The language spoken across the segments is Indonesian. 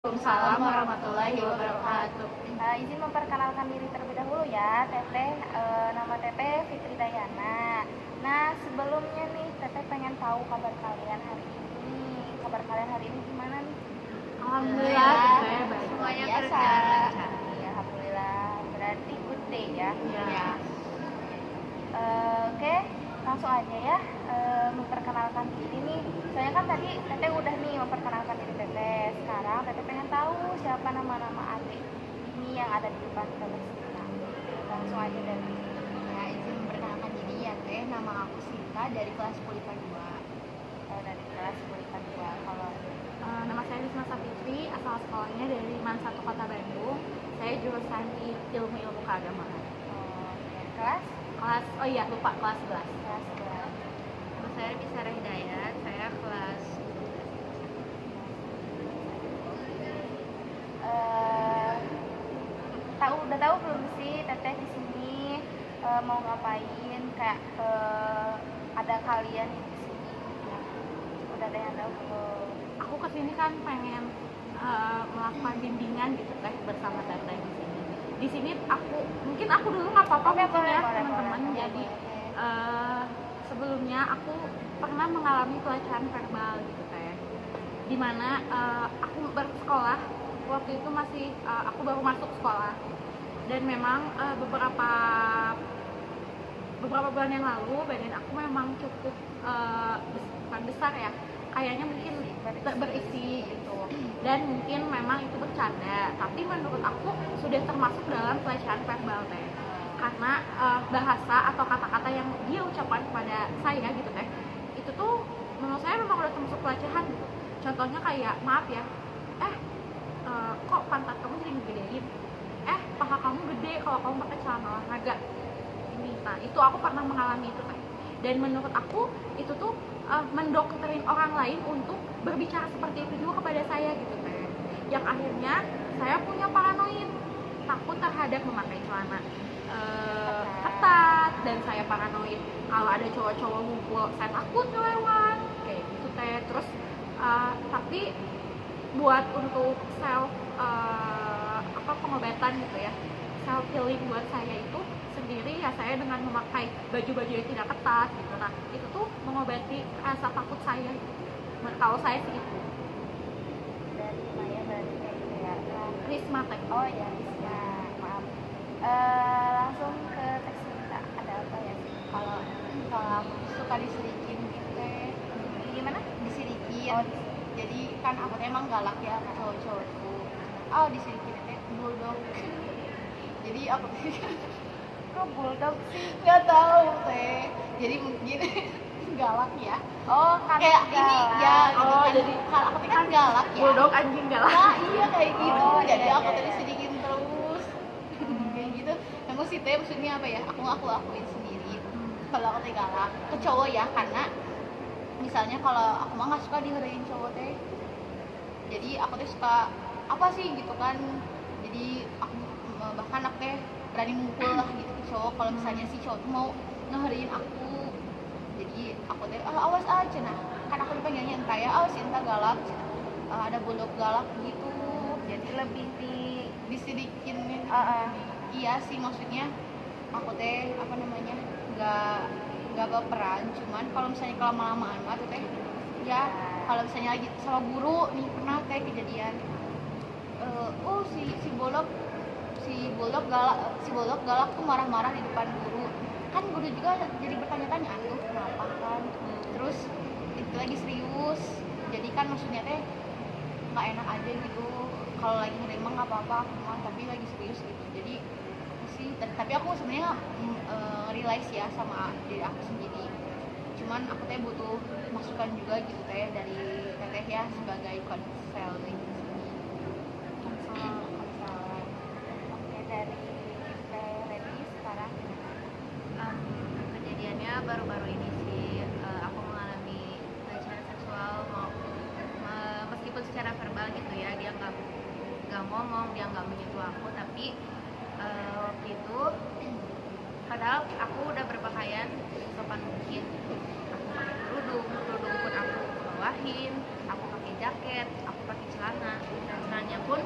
Waalaikumsalam warahmatullahi wabarakatuh. Izin memperkenalkan diri terlebih dahulu ya, Teteh. Nama Teteh Fitri Dayana. Nah, sebelumnya nih, Teteh pengen tahu kabar kalian hari ini. Kabar kalian hari ini gimana nih? Alhamdulillah, Teteh baik. Semuanya Biasa. lancar. Iya, alhamdulillah. Berarti good day ya. Ya. Oke, langsung aja ya. Memperkenalkan diri nih. Soalnya kan tadi Teteh udah nih memperkenalkan diri Teteh. Sekarang Teteh pengen tahu siapa nama-nama adik ini yang ada di depan Teteh sekarang. Langsung aja dari Ya, izin memperkenalkan diri ya, Teh. Nama aku Sinta dari kelas Kulipan 2. dari kelas Kulipan 2. Kalau Nama saya Risma Sapitri, asal sekolahnya dari Man 1 Kota Bandung. Saya jurusan ilmu keagamaan. kelas Kelas, oh iya lupa, kelas 11. kelas 11. Nama saya Bisara Hidayat, saya kelas Udah tahu belum sih Teteh di sini mau ngapain? Kayak ada kalian di sini. Udah ada yang tahu belum? Aku kesini kan pengen melakukan bimbingan gitu Teh bersama Teteh di sini. Di sini mungkin aku dulu nggak apa-apa Oke, mungkin ya boleh, teman-teman. boleh. Jadi Boleh. sebelumnya aku pernah mengalami pelecehan verbal gitu Teh. Dimana aku bersekolah waktu itu masih aku baru masuk sekolah dan memang beberapa bulan yang lalu badan aku memang cukup bukan besar ya, kayaknya mungkin berisi gitu, dan mungkin memang itu bercanda, tapi menurut aku sudah termasuk dalam pelecehan verbal Teh, karena bahasa atau kata-kata yang dia ucapkan kepada saya gitu Teh, itu tuh menurut saya memang udah termasuk pelecehan gitu. Contohnya kayak, maaf ya, kok pantat kamu jadi gedein, paha kamu gede kalau kamu pakai celana olahraga ini. Nah, itu aku pernah mengalami itu Teh, dan menurut aku itu tuh mendoktrin orang lain untuk berbicara seperti itu juga kepada saya gitu Teh, yang akhirnya saya punya paranoid, takut terhadap memakai celana ketat, dan saya paranoid kalau ada cowok-cowok ngumpul saya takut kelewat kayak gitu Teh. Terus tapi buat untuk pengobatan gitu ya, self healing buat saya itu sendiri ya, saya dengan memakai baju-baju yang tidak ketat gitu. Nah, itu tuh mengobati rasa takut saya gitu. Kalau saya sih itu. Dari Maya berarti kayak gitu ya. Risma Teh. Oh ya, Rizka. Maaf. Langsung ke teks kita. Ada apa ya? kalau aku suka disirikin gitu Teh. Gimana? Disirikin. Oh, Jadi kan aku tuh emang galak ya ke cowok-cowok tuh. Disirikin Teh bulldog. Jadi aku tuh kok bulldog sih? nggak tahu Teh. Jadi mungkin galak ya. Oh, Kayak ini ya gitu Oh, kan. jadi Kalau aku tuh kan galak ya. Bulldog anjing galak. Nah, iya kayak gitu. Oh, Jadi iya, aku iya, tuh iya. disedikin terus. Kayak gitu. Yang sih Teh maksudnya apa ya? Aku lakuin sendiri. Kalau aku tuh galak ke cowok ya, karena misalnya kalau aku mah nggak suka diherein cowok Teh. Jadi aku tuh suka apa sih gitu kan. Jadi aku bahkan aku teh berani mukul lah gitu ke cowok kalau misalnya si cowok tuh mau ngeherein aku. Jadi aku teh awas aja, nah kan aku dipanggilnya entah ya, si entah galak, ada bulldog galak gitu. Jadi lebih Disedikin iya sih, maksudnya aku teh apa namanya nggak berperan, cuman kalau misalnya lama-lamaan mah tuh teh ya, kalau misalnya lagi sama guru nih pernah kayak kejadian si bulldog galak tuh marah-marah di depan guru, kan guru juga jadi bertanya-tanya aduh kenapa kan, terus itu lagi serius, jadi kan maksudnya teh nggak enak aja gitu, kalau lagi nerima nggak apa-apa cuma tapi lagi serius gitu. Jadi sih tapi aku sebenarnya realize ya sama diri aku sendiri, cuman aku teh butuh masukan juga gitu Teh dari Teteh ya sebagai konseling. Oke, dari Teh Reni sekarang. Kejadiannya baru-baru ini sih, aku mengalami pelecehan seksual meskipun secara verbal gitu ya, dia nggak ngomong, dia nggak menyentuh aku, tapi waktu itu padahal aku udah berpakaian sopan mungkin, aku pakai kerudung pun aku bawahin, aku pakai jaket, aku pakai celana, dan celananya pun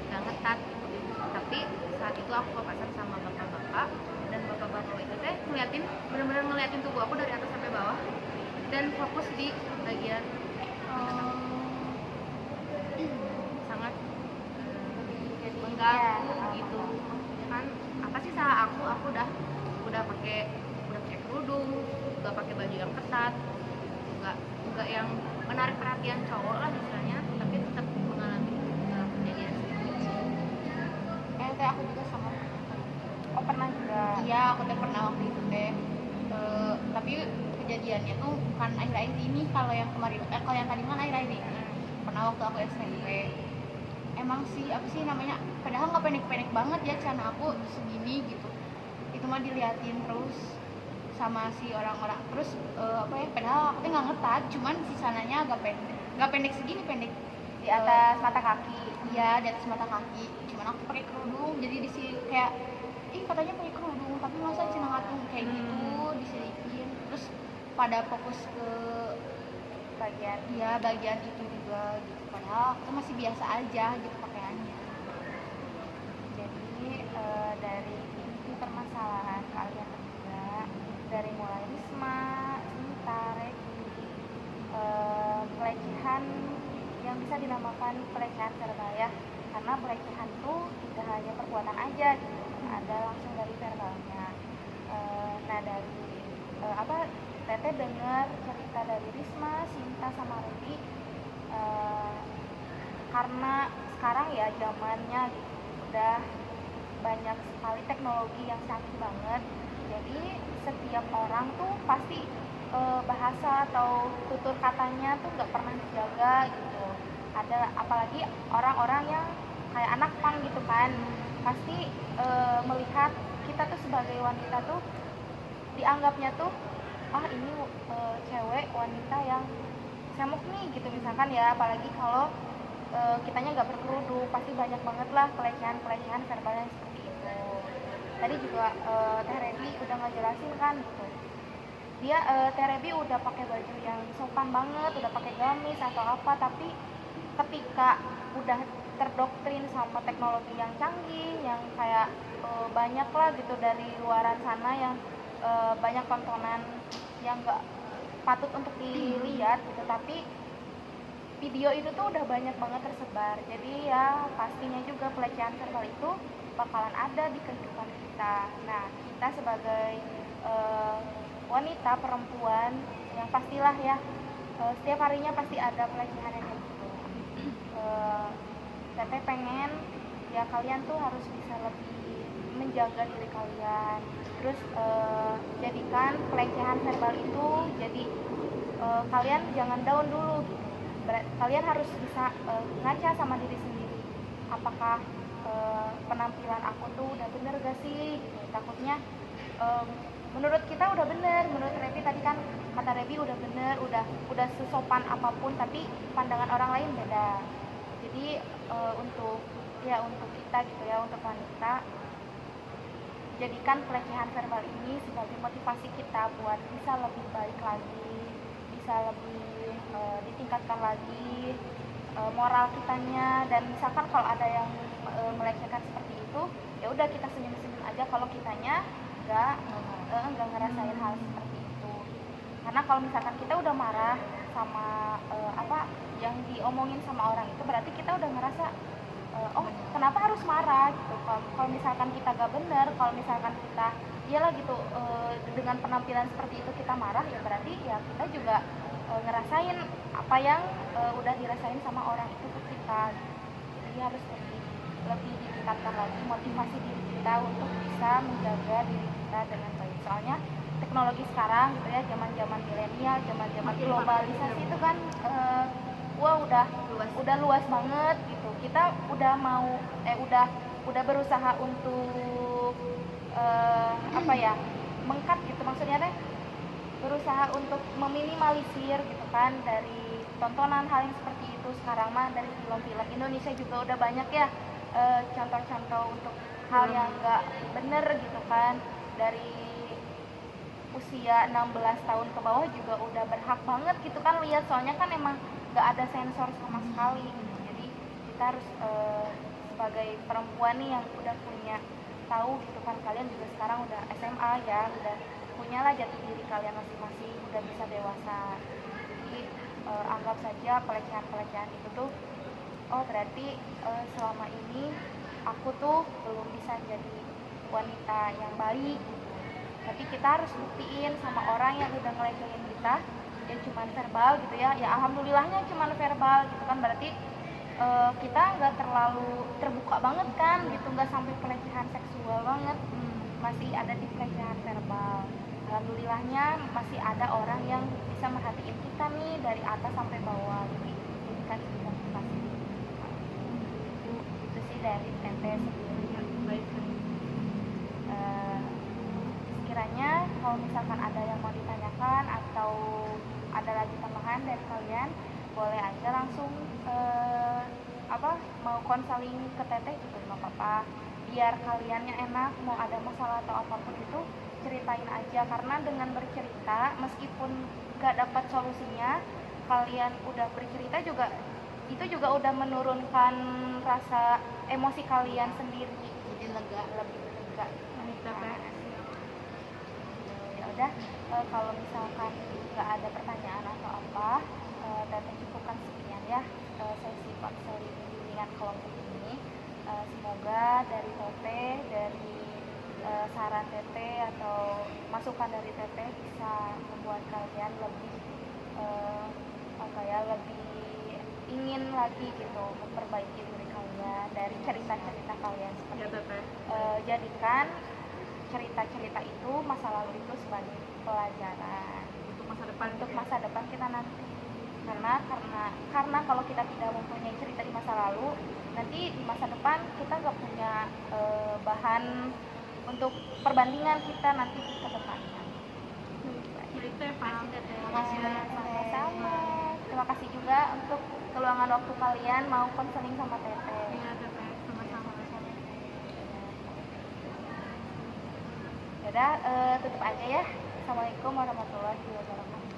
nggak ngetat gitu. Tapi saat itu aku papasan sama bapak-bapak, dan bapak-bapak itu teh ngeliatin, benar-benar ngeliatin tubuh aku dari atas sampai bawah, dan fokus di bagian sangat mengganggu gitu. Kan apa sih salah aku udah pakai kerudung, udah pakai baju yang ketat, nggak yang menarik perhatian cowok lah misalnya, tapi tetap mengalami kejadian seperti itu. Teh aku juga sama. Oh pernah juga. Iya, aku teh pernah waktu itu teh. Tapi kejadiannya tuh bukan akhir-akhir ini, kalau yang kemarin, kalau yang tadi kan akhir-akhir ini. Pernah waktu aku SMP. Emang sih apa sih namanya? Padahal nggak pendek-pendek banget ya, celana aku segini gitu. Itu mah diliatin terus sama si orang-orang. Terus apa ya? Padahal aku tuh nggak ngetat, cuman si celananya agak pendek. Nggak pendek segini, pendek Di atas mata kaki. iya, di atas mata kaki. Cuman aku pakai kerudung, jadi di sini kayak katanya pakai kerudung, tapi masa cenah ngatung kayak gitu disedikin. Terus pada fokus ke bagian itu juga gitu. Padahal aku masih biasa aja gitu pakaiannya. Jadi dari inti permasalahan kalian berdua, dari mulai Risma, Sinta, Regi, pelecehan yang bisa dinamakan pelecehan verbal ya, karena pelecehan itu tidak hanya perbuatan aja gitu, ada langsung dari verbalnya. Nah dari Teteh dengar cerita dari Risma, Sinta sama Regi, karena sekarang ya zamannya gitu, udah banyak sekali teknologi yang canggih banget, jadi setiap orang tuh pasti bahasa atau tutur katanya tuh nggak pernah dijaga gitu. Ada apalagi orang-orang yang kayak anak pang gitu kan, pasti melihat kita tuh sebagai wanita tuh dianggapnya tuh ini cewek wanita yang semok nih gitu misalkan ya, apalagi kalau kitanya nggak berkerudung, pasti banyak banget lah pelecehan verbalnya seperti itu. Tadi juga Teh Rebi udah ngejelasin kan gitu, dia Teh Rebi udah pakai baju yang sopan banget, udah pakai gamis atau apa, tapi ketika udah terdoktrin sama teknologi yang canggih, yang kayak banyak lah gitu dari luaran sana, yang banyak tontonan yang nggak patut untuk dilihat gitu, tapi video itu tuh udah banyak banget tersebar. Jadi ya pastinya juga pelecehan verbal itu bakalan ada di kehidupan kita. Nah kita sebagai wanita perempuan yang pastilah ya setiap harinya pasti ada pelecehan yang kayak gitu. Teteh pengen ya kalian tuh harus bisa lebih menjaga diri kalian, terus jadikan pelecehan verbal itu jadi kalian jangan down dulu gitu. Kalian harus bisa ngaca sama diri sendiri, apakah penampilan aku tuh udah bener gak sih gitu. Takutnya menurut kita udah bener, menurut Rebi tadi kan kata Rebi udah bener, udah sesopan apapun, tapi pandangan orang lain beda. Jadi untuk kita gitu ya, untuk wanita, jadikan pelecehan verbal ini sebagai motivasi kita buat bisa lebih baik lagi, bisa lebih ditingkatkan lagi moral kitanya. Dan misalkan kalau ada yang melecehkan seperti itu, ya udah kita senyum-senyum aja kalau kitanya nggak ngerasain hal seperti itu. Karena kalau misalkan kita udah marah sama apa yang diomongin sama orang itu, berarti kita udah ngerasa kenapa harus marah gitu. Kalau misalkan kita gak bener, kalau misalkan kita iyalah gitu dengan penampilan seperti itu kita marah, ya berarti ya kita juga ngerasain apa yang udah dirasain sama orang itu ke kita. Jadi harus lebih ditingkatkan lagi motivasi diri kita untuk bisa menjaga diri kita dengan baik. Soalnya teknologi sekarang gitu ya, zaman-zaman milenial, zaman-zaman globalisasi itu kan udah luas banget gitu. Kita udah udah berusaha untuk mengkat gitu, maksudnya deh berusaha untuk meminimalisir gitu kan dari tontonan hal yang seperti itu. Sekarang mah dari film-film Indonesia juga udah banyak ya contoh-contoh untuk hal yang nggak bener gitu kan. Dari usia 16 tahun ke bawah juga udah berhak banget gitu kan lihat, soalnya kan emang nggak ada sensor sama sekali gitu. Jadi kita harus sebagai perempuan nih yang udah punya tahu gitu kan, kalian juga sekarang udah SMA ya, udah punyalah jati diri kalian masing-masing, udah bisa dewasa. Jadi anggap saja pelecehan-pelecehan itu tuh, oh berarti selama ini aku tuh belum bisa jadi wanita yang baik gitu. Tapi kita harus buktiin sama orang yang udah ngelecehin kita, ya cuman verbal gitu ya, ya alhamdulillahnya cuman verbal gitu kan, berarti kita nggak terlalu terbuka banget kan gitu, nggak sampai pelecehan seksual banget, masih ada di pelecehan verbal. Alhamdulillahnya masih ada orang yang bisa merhatiin kita nih dari atas sampai bawah, jadi ini kan motivasi. Itu sih dari Teteh sendiri. Baik. Sekiranya kalau misalkan ada yang mau ditanyakan atau ada lagi tambahan dari kalian, boleh aja langsung mau konseling ke Teteh gitu, nggak apa-apa, biar kaliannya enak, mau ada masalah atau apapun itu ceritain aja, karena dengan bercerita meskipun nggak dapat solusinya, kalian udah bercerita juga, itu juga udah menurunkan rasa emosi kalian sendiri, Jadi lega. lebih lega. Teteh. Ya udah, kalau misalkan nggak ada pertanyaan atau apa, Teteh cukupkan sekian ya sesi konseling bimbingan kelompok ini. Semoga dari Teteh, dari saran Teteh atau masukan dari Teteh bisa membuat kalian lebih lebih ingin lagi gitu memperbaiki diri kalian dari cerita-cerita kalian seperti Ya itu. Teteh. Jadikan cerita-cerita itu, masa lalu itu sebagai pelajaran Untuk masa depan. untuk masa depan kita nanti. Karena kalau kita tidak mempunyai cerita di masa lalu, nanti di masa depan kita nggak punya bahan untuk perbandingan kita nanti ke depannya. Baik Teh, paham. Terima kasih banyak. Sama-sama. Terima kasih juga untuk keluangan waktu kalian mau konseling sama Teteh. Iya Teteh, sama-sama. Yaudah, tutup aja ya. Assalamualaikum warahmatullahi wabarakatuh.